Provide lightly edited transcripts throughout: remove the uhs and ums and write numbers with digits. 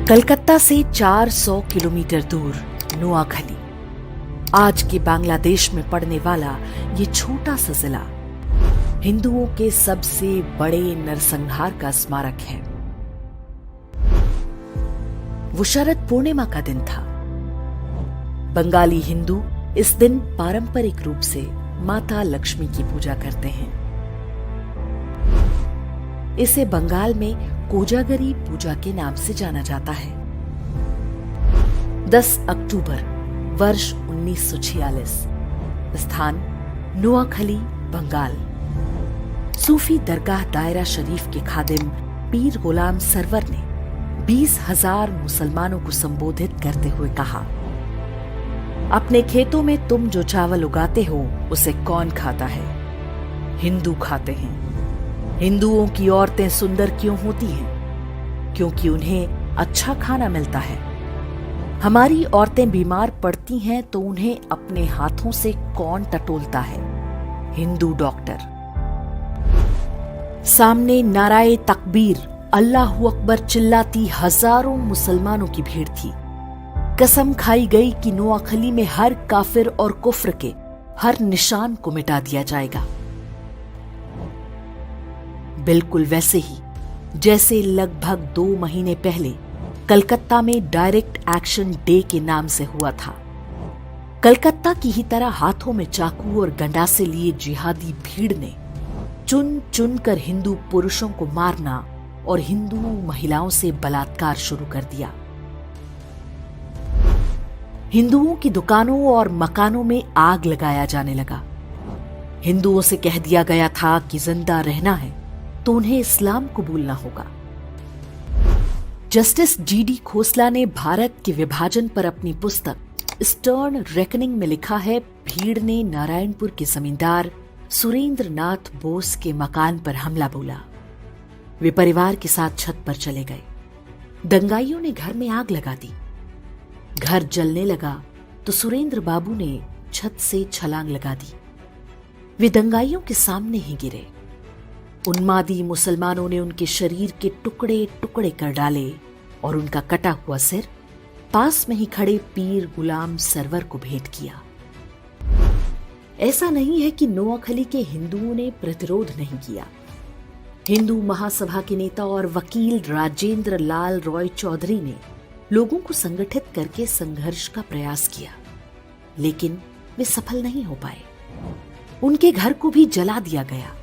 कलकत्ता से 400 किलोमीटर दूर नोआखली, आज के बांग्लादेश में पड़ने वाला ये छोटा सा जिला हिंदुओं के सबसे बड़े नरसंहार का स्मारक है। वो शरद पूर्णिमा का दिन था। बंगाली हिंदू इस दिन पारंपरिक रूप से माता लक्ष्मी की पूजा करते हैं। इसे बंगाल में कोजागरी पूजा के नाम से जाना जाता है। 10 अक्टूबर वर्ष 1946, स्थान नोआखली, बंगाल। सूफी दरगाह दायरा शरीफ के खादिम पीर गुलाम सरवर ने 20,000 मुसलमानों को संबोधित करते हुए कहा, अपने खेतों में तुम जो चावल उगाते हो उसे कौन खाता है? हिंदू खाते हैं। हिंदुओं की औरतें सुंदर क्यों होती हैं? क्योंकि उन्हें अच्छा खाना मिलता है। हमारी औरतें बीमार पड़ती हैं तो उन्हें अपने हाथों से कौन टटोलता है? हिंदू डॉक्टर। सामने नाराए तकबीर, अल्लाहू अकबर चिल्लाती हजारों मुसलमानों की भीड़ थी। कसम खाई गई कि नोआखली में हर काफिर और कुफ्र के हर निशान को मिटा दिया जाएगा। बिल्कुल वैसे ही जैसे लगभग 2 महीने पहले कलकत्ता में डायरेक्ट एक्शन डे के नाम से हुआ था। कलकत्ता की ही तरह हाथों में चाकू और गंडासे लिए जिहादी भीड़ ने चुन चुन कर हिंदू पुरुषों को मारना और हिंदू महिलाओं से बलात्कार शुरू कर दिया। हिंदुओं की दुकानों और मकानों में आग लगाया जाने लगा। हिंदुओं से कह दिया गया था कि जिंदा रहना है तो उन्हें इस्लाम कबूलना होगा। जस्टिस जीडी खोसला ने भारत के विभाजन पर अपनी पुस्तक स्टर्न रेकनिंग में लिखा है, भीड़ ने नारायणपुर के जमींदार सुरेंद्र नाथ बोस के मकान पर हमला बोला। वे परिवार के साथ छत पर चले गए। दंगाइयों ने घर में आग लगा दी। घर जलने लगा तो सुरेंद्र बाबू ने छत से छलांग लगा दी। वे दंगाइयों के सामने ही गिरे। उन्मादी मुसलमानों ने उनके शरीर के टुकड़े टुकड़े कर डाले और उनका कटा हुआ सिर पास में ही खड़े पीर गुलाम सरवर को भेंट किया। ऐसा नहीं है कि नोआखली के हिंदुओं ने प्रतिरोध नहीं किया। हिंदू महासभा के नेता और वकील राजेंद्र लाल रॉय चौधरी ने लोगों को संगठित करके संघर्ष का प्रयास किया, लेकिन वे सफल नहीं हो पाए। उनके घर को भी जला दिया गया।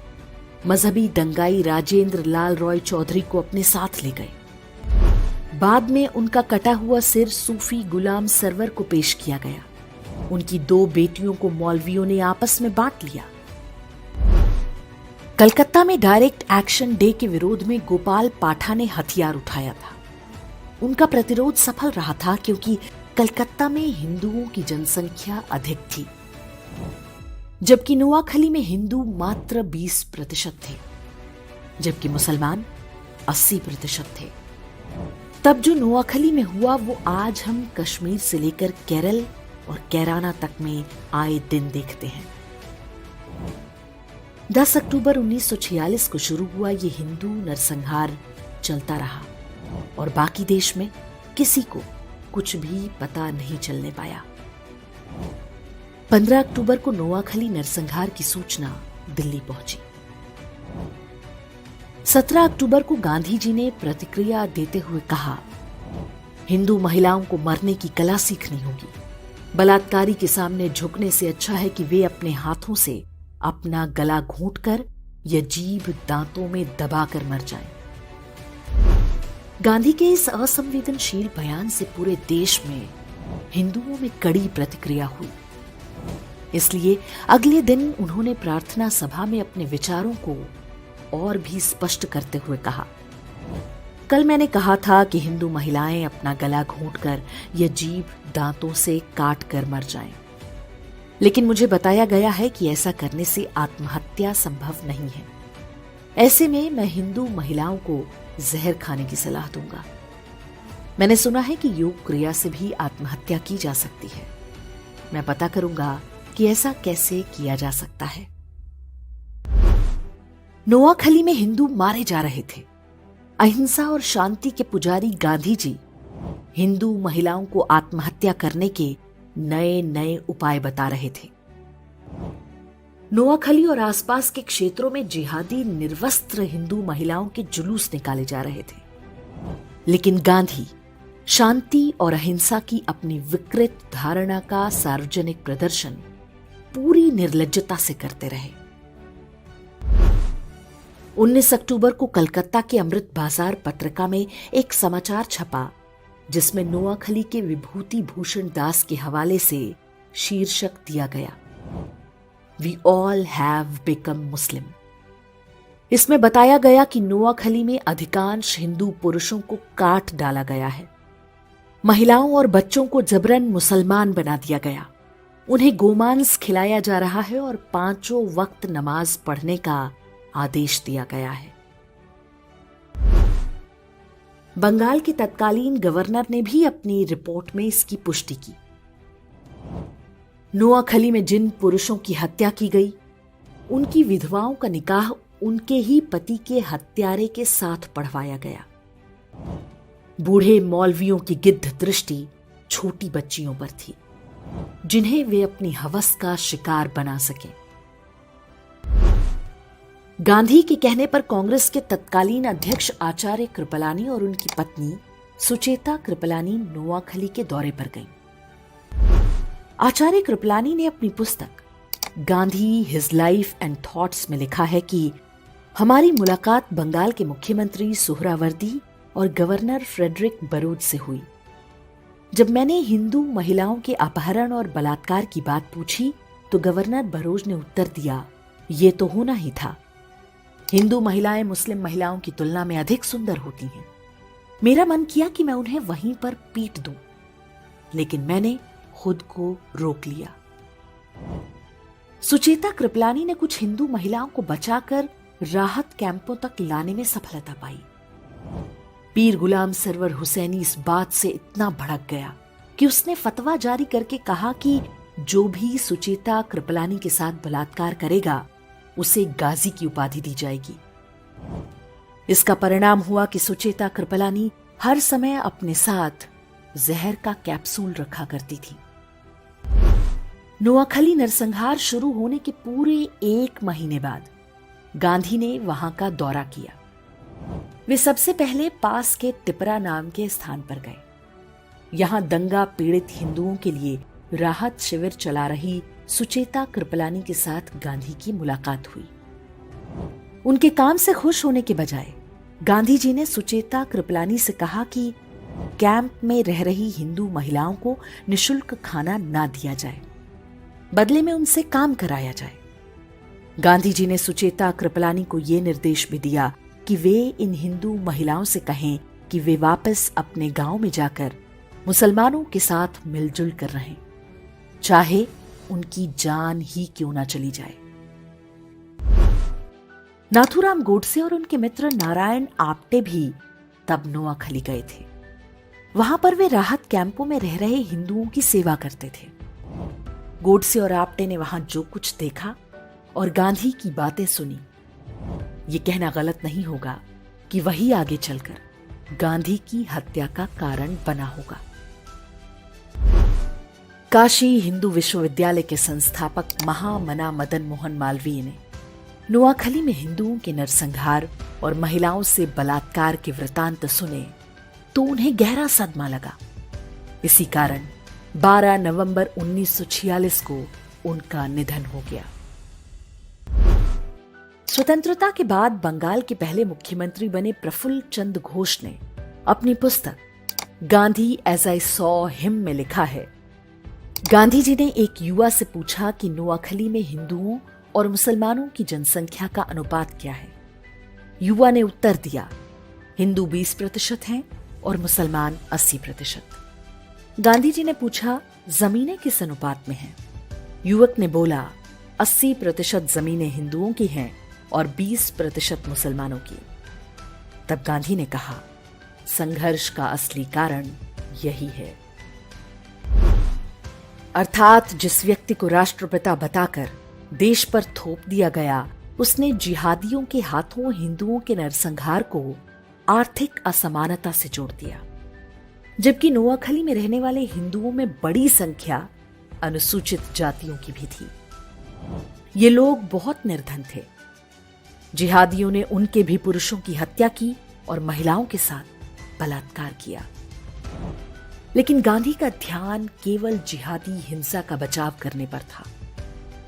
मजहबी दंगाई राजेंद्र लाल रॉय चौधरी को अपने साथ ले गए। बाद में उनका कटा हुआ सिर सूफी गुलाम सरवर को पेश किया गया। उनकी 2 बेटियों को मौलवियों ने आपस में बांट लिया। कलकत्ता में डायरेक्ट एक्शन डे के विरोध में गोपाल पाठा ने हथियार उठाया था। उनका प्रतिरोध सफल रहा था क्योंकि कलकत्ता में हिंदुओं की जनसंख्या अधिक थी, जबकि नोआखली में हिंदू मात्र 20% थे, जबकि मुसलमान 80% थे। तब जो नोआखली में हुआ वो आज हम कश्मीर से लेकर केरल और कैराना तक में आए दिन देखते हैं। 10 अक्टूबर 1946 को शुरू हुआ ये हिंदू नरसंहार चलता रहा और बाकी देश में किसी को कुछ भी पता नहीं चलने पाया। 15 अक्टूबर को नोआखली नरसंहार की सूचना दिल्ली पहुंची। 17 अक्टूबर को गांधी जी ने प्रतिक्रिया देते हुए कहा, हिंदू महिलाओं को मरने की कला सीखनी होगी। बलात्कारी के सामने झुकने से अच्छा है कि वे अपने हाथों से अपना गला घोंटकर या जीभ दांतों में दबाकर मर जाएं। गांधी के इस असंवेदनशील बयान से पूरे देश में हिंदुओं में कड़ी प्रतिक्रिया हुई। इसलिए अगले दिन उन्होंने प्रार्थना सभा में अपने विचारों को और भी स्पष्ट करते हुए कहा, कल मैंने कहा था कि हिंदू महिलाएं अपना गला घोंटकर या जीभ दांतों से काट कर मर जाएं, लेकिन मुझे बताया गया है कि ऐसा करने से आत्महत्या संभव नहीं है। ऐसे में मैं हिंदू महिलाओं को जहर खाने की सलाह दूंगा। मैंने सुना है कि योग क्रिया से भी आत्महत्या की जा सकती है। मैं पता करूंगा कि ऐसा कैसे किया जा सकता है। नोआखली में हिंदू मारे जा रहे थे। अहिंसा और शांति के पुजारी गांधी जी हिंदू महिलाओं को आत्महत्या करने के नए नए उपाय बता रहे थे। नोआखली और आसपास के क्षेत्रों में जिहादी निर्वस्त्र हिंदू महिलाओं के जुलूस निकाले जा रहे थे, लेकिन गांधी शांति और अहिंसा की अपनी विकृत धारणा का सार्वजनिक प्रदर्शन पूरी निर्लज्जता से करते रहे। 19 अक्टूबर को कलकत्ता के अमृत बाजार पत्रिका में एक समाचार छपा जिसमें नोआखली के विभूति भूषण दास के हवाले से शीर्षक दिया गया, वी ऑल हैव बिकम मुस्लिम। इसमें बताया गया कि नोआखली में अधिकांश हिंदू पुरुषों को काट डाला गया है, महिलाओं और बच्चों को जबरन मुसलमान बना दिया गया, उन्हें गोमांस खिलाया जा रहा है और 5 वक्त नमाज पढ़ने का आदेश दिया गया है। बंगाल के तत्कालीन गवर्नर ने भी अपनी रिपोर्ट में इसकी पुष्टि की। नोआखली में जिन पुरुषों की हत्या की गई, उनकी विधवाओं का निकाह उनके ही पति के हत्यारे के साथ पढ़वाया गया। बूढ़े मौलवियों की गिद्ध दृष्टि छोटी बच्चियों पर थी, जिन्हें वे अपनी हवस का शिकार बना सके। गांधी के कहने पर कांग्रेस के तत्कालीन अध्यक्ष आचार्य कृपलानी और उनकी पत्नी सुचेता कृपलानी नोआखली के दौरे पर गईं। आचार्य कृपलानी ने अपनी पुस्तक Gandhi his life and thoughts में लिखा है कि हमारी मुलाकात बंगाल के मुख्यमंत्री सुहरावर्दी और गवर्नर फ्रेडरिक बरूच से हुई। जब मैंने हिंदू महिलाओं के अपहरण और बलात्कार की बात पूछी तो गवर्नर बरोज ने उत्तर दिया, ये तो होना ही था। हिंदू महिलाएं मुस्लिम महिलाओं की तुलना में अधिक सुंदर होती हैं। मेरा मन किया कि मैं उन्हें वहीं पर पीट दूं, लेकिन मैंने खुद को रोक लिया। सुचेता कृपलानी ने कुछ हिंदू महिलाओं को बचाकर राहत कैंपों तक लाने में सफलता पाई। पीर गुलाम सरवर हुसैनी इस बात से इतना भड़क गया कि उसने फतवा जारी करके कहा कि जो भी सुचेता कृपलानी के साथ बलात्कार करेगा उसे गाजी की उपाधि दी जाएगी। इसका परिणाम हुआ कि सुचेता कृपलानी हर समय अपने साथ जहर का कैप्सूल रखा करती थी। नोआखली नरसंहार शुरू होने के पूरे 1 महीने बाद गांधी ने वहां का दौरा किया। वे सबसे पहले पास के तिपरा नाम के स्थान पर गए। यहां दंगा पीड़ित हिंदुओं के लिए राहत शिविर चला रही सुचेता कृपलानी के साथ गांधी की मुलाकात हुई। उनके काम से खुश होने के बजाय गांधी जी ने सुचेता कृपलानी से कहा कि कैंप में रह रही हिंदू महिलाओं को निशुल्क खाना ना दिया जाए, बदले में उनसे काम कराया जाए। गांधी जी ने सुचेता कृपलानी को यह निर्देश भी दिया कि वे इन हिंदू महिलाओं से कहें कि वे वापस अपने गांव में जाकर मुसलमानों के साथ मिलजुल कर रहें, चाहे उनकी जान ही क्यों ना चली जाए। नाथूराम गोडसे और उनके मित्र नारायण आप्टे भी तब नोआखली गए थे। वहां पर वे राहत कैंपों में रह रहे हिंदुओं की सेवा करते थे। गोडसे और आप्टे ने वहां जो कुछ देखा और गांधी की बातें सुनी, ये कहना गलत नहीं होगा कि वही आगे चलकर गांधी की हत्या का कारण बना होगा। काशी हिंदू विश्वविद्यालय के संस्थापक महामना मदन मोहन मालवीय ने नोआखली में हिंदुओं के नरसंहार और महिलाओं से बलात्कार के वृतांत सुने तो उन्हें गहरा सदमा लगा। इसी कारण 12 नवंबर 1946 को उनका निधन हो गया। स्वतंत्रता के बाद बंगाल के पहले मुख्यमंत्री बने प्रफुल्ल चंद्र घोष ने अपनी पुस्तक Gandhi as I saw him में लिखा है, गांधी जी ने एक युवा से पूछा कि नोआखली में हिंदुओं और मुसलमानों की जनसंख्या का अनुपात क्या है। युवा ने उत्तर दिया, हिंदू 20% हैं और मुसलमान 80%। गांधी जी ने पूछा, जमीनें किस अनुपात में हैं? युवक ने बोला, 80% जमीनें हिंदुओं की हैं और 20% मुसलमानों की। तब गांधी ने कहा, संघर्ष का असली कारण यही है। अर्थात जिस व्यक्ति को राष्ट्रपिता बताकर देश पर थोप दिया गया, उसने जिहादियों के हाथों हिंदुओं के नरसंहार को आर्थिक असमानता से जोड़ दिया। जबकि नोआखली में रहने वाले हिंदुओं में बड़ी संख्या अनुसूचित जातियों की भी थी। ये लोग बहुत निर्धन थे। जिहादियों ने उनके भी पुरुषों की हत्या की और महिलाओं के साथ बलात्कार किया। लेकिन गांधी का ध्यान केवल जिहादी हिंसा का बचाव करने पर था।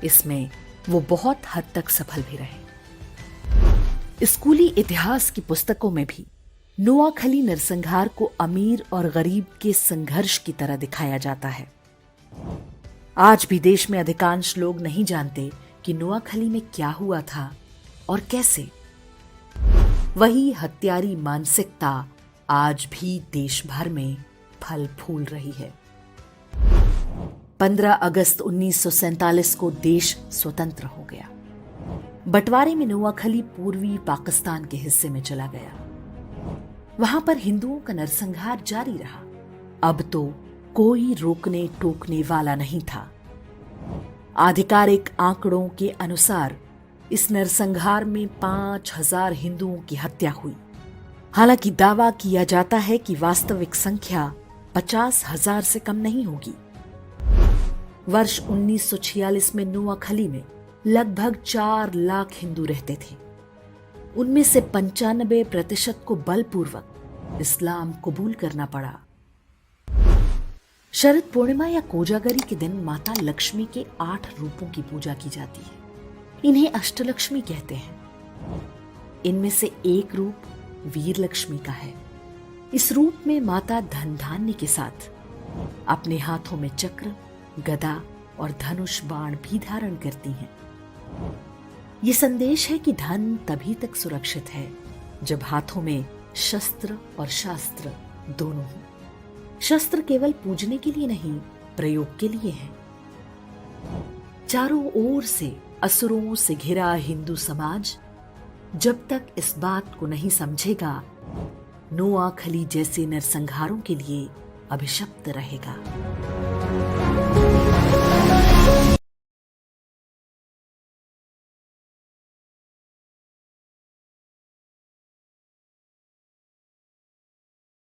इसमें वो बहुत हद तक सफल भी रहे। स्कूली इतिहास की पुस्तकों में भी नोआखली नरसंहार को अमीर और गरीब के संघर्ष की तरह दिखाया जाता है। आज भी देश में अधिकांश लोग नहीं जानते कि नोआखली में क्या हुआ था और कैसे। वही हत्यारी मानसिकता आज भी देश भर में फल फूल रही है। 15 अगस्त 1947 को देश स्वतंत्र हो गया। बंटवारे में नोआखली पूर्वी पाकिस्तान के हिस्से में चला गया। वहां पर हिंदुओं का नरसंहार जारी रहा। अब तो कोई रोकने टोकने वाला नहीं था। आधिकारिक आंकड़ों के अनुसार इस नरसंहार में 5000 हिंदुओं की हत्या हुई। हालांकि दावा किया जाता है कि वास्तविक संख्या 50,000 से कम नहीं होगी। वर्ष 1946 में नोआखली में लगभग 4 लाख हिंदू रहते थे। उनमें से 95% को बलपूर्वक इस्लाम कबूल करना पड़ा। शरद पूर्णिमा या कोजागरी के दिन माता लक्ष्मी के 8 रूपों की पूजा की जाती है। इन्हें अष्टलक्ष्मी कहते हैं। इनमें से एक रूप वीर लक्ष्मी का है। इस रूप में माता धन धान्य के साथ अपने हाथों में चक्र, गदा और धनुष बाण भी धारण करती हैं। ये संदेश है कि धन तभी तक सुरक्षित है जब हाथों में शस्त्र और शास्त्र दोनों हों। शस्त्र केवल पूजने के लिए नहीं, प्रयोग के लिए है। चारों ओर से असुरों से घिरा हिंदू समाज जब तक इस बात को नहीं समझेगा, नोआखली जैसे नरसंहारों के लिए अभिशप्त रहेगा।